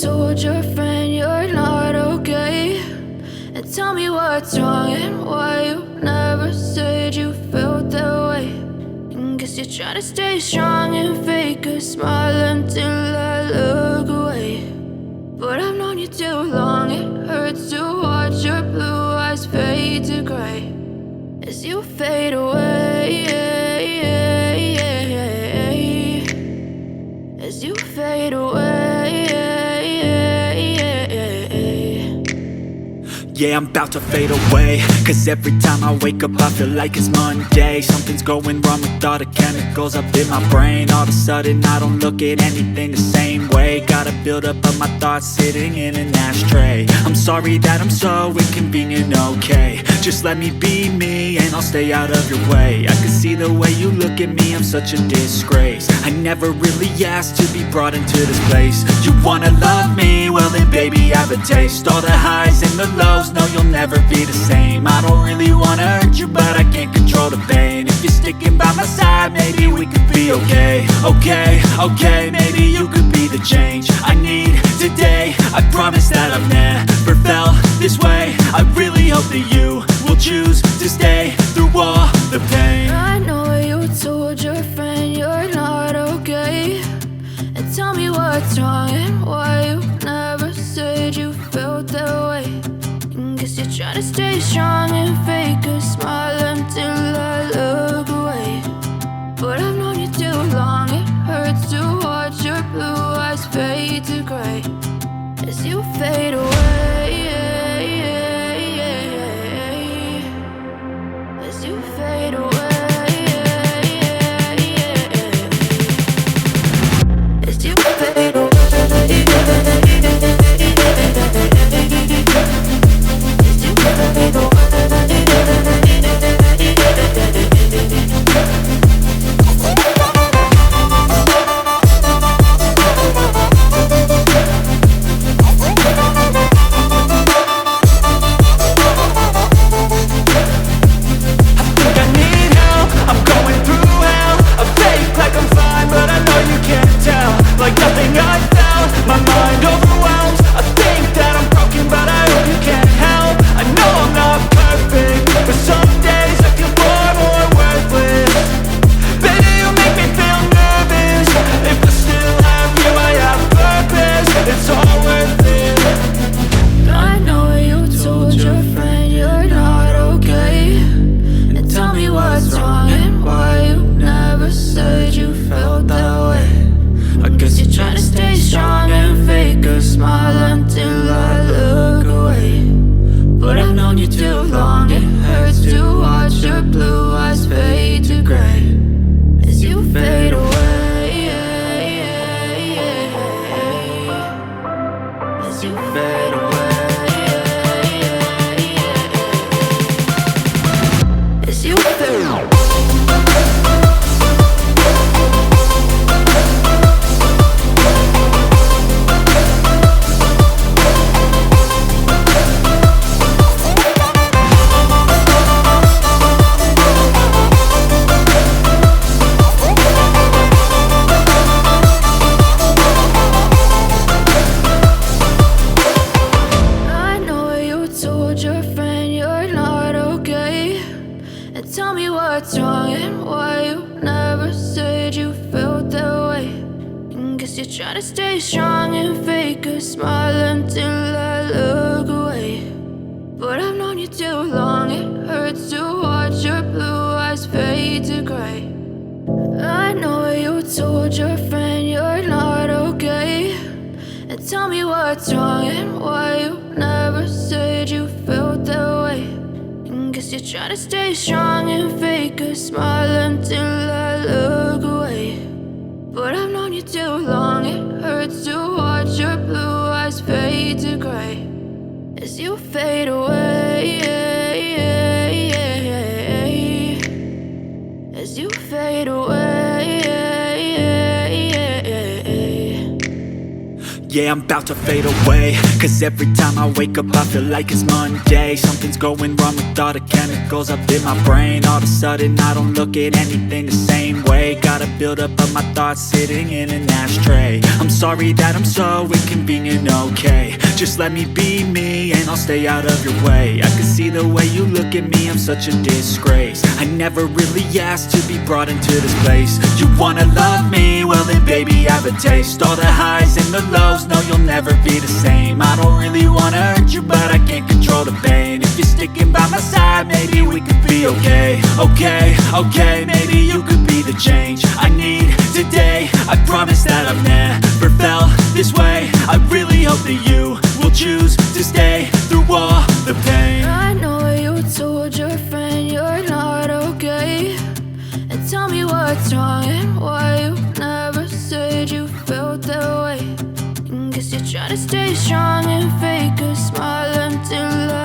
told your friend you're not okay, and tell me what's wrong and why you never said you felt that way. And guess you're trying to stay strong and fake a smile until I look away. But I've known you too long, it hurts to watch your blue eyes fade to gray as you fade away, as you fade away. Yeah, I'm about to fade away, cause every time I wake up I feel like it's Monday. Something's going wrong with all the chemicals up in my brain. All of a sudden I don't look at anything the same way. Gotta build up of my thoughts sitting in an ashtray. I'm sorry that I'm so inconvenient, okay. Just let me be me and I'll stay out of your way. I can see the way you look at me, I'm such a disgrace. I never really asked to be brought into this place. You wanna love me? Well then baby I have a taste. All the highs and the lows, no you'll never be the same. I don't really wanna hurt you but I can't control the pain. If you're sticking by my side maybe we could be okay. Okay, maybe you could be the change I need today. I promise that I've never felt this way. I really hope that you will choose to stay through all the pain. I know you told your friend you're not okay, and tell me what's wrong and why you never said you felt that way. And guess you're trying to stay strong and fake a smile until I look away. But I've known you too long, it hurts to watch your blue eyes fade to gray as you fade away, as you fade away, as you fade away. Like nothing I felt, my mind overwhelmed. I think that I'm broken but I hope you can't help. I know I'm not perfect, but some days I feel far more worthless. Baby, you make me feel nervous. If I still have you, I have purpose. It's all worth it. I know you told your friend you're not okay, and tell me what's wrong and why you never said you felt that way. I guess you're trying to stay strong and fake a smile until I look away. But I've known you too long, it hurts to watch your blue eyes fade to gray as you fade away, as you fade away, as you fade away. Tell me what's wrong and why you never said you felt that way. And guess you're trying to stay strong and fake a smile until I look away. But I've known you too long, it hurts to watch your blue eyes fade to gray. I know you told your friend you're not okay, and tell me what's wrong and why you never said you felt that way. Guess you're trying to stay strong and fake a smile until I look away. But I've known you too long, it hurts to watch your blue eyes fade to gray as you fade away, as you fade away. Yeah, I'm about to fade away, cause every time I wake up I feel like it's Monday. Something's going wrong with all the chemicals up in my brain. All of a sudden I don't look at anything the same way. Got a buildup of my thoughts sitting in an ashtray. I'm sorry that I'm so inconvenient, okay. Just let me be me and I'll stay out of your way. I can see the way you look at me, I'm such a disgrace. I never really asked to be brought into this place. You wanna love me? Well then baby, have a taste. All the highs and the lows, no, you'll never be the same. I don't really wanna hurt you, but I can't control the pain. If you're sticking by my side, maybe we could be okay. Okay, maybe you could be the change I need today. I promise that I've never felt this way. I really hope that you will choose to stay through all the pain. I know you told your friend you're not okay, and tell me what's wrong and why you never said you felt that way. And guess you're trying to stay strong and fake a smile until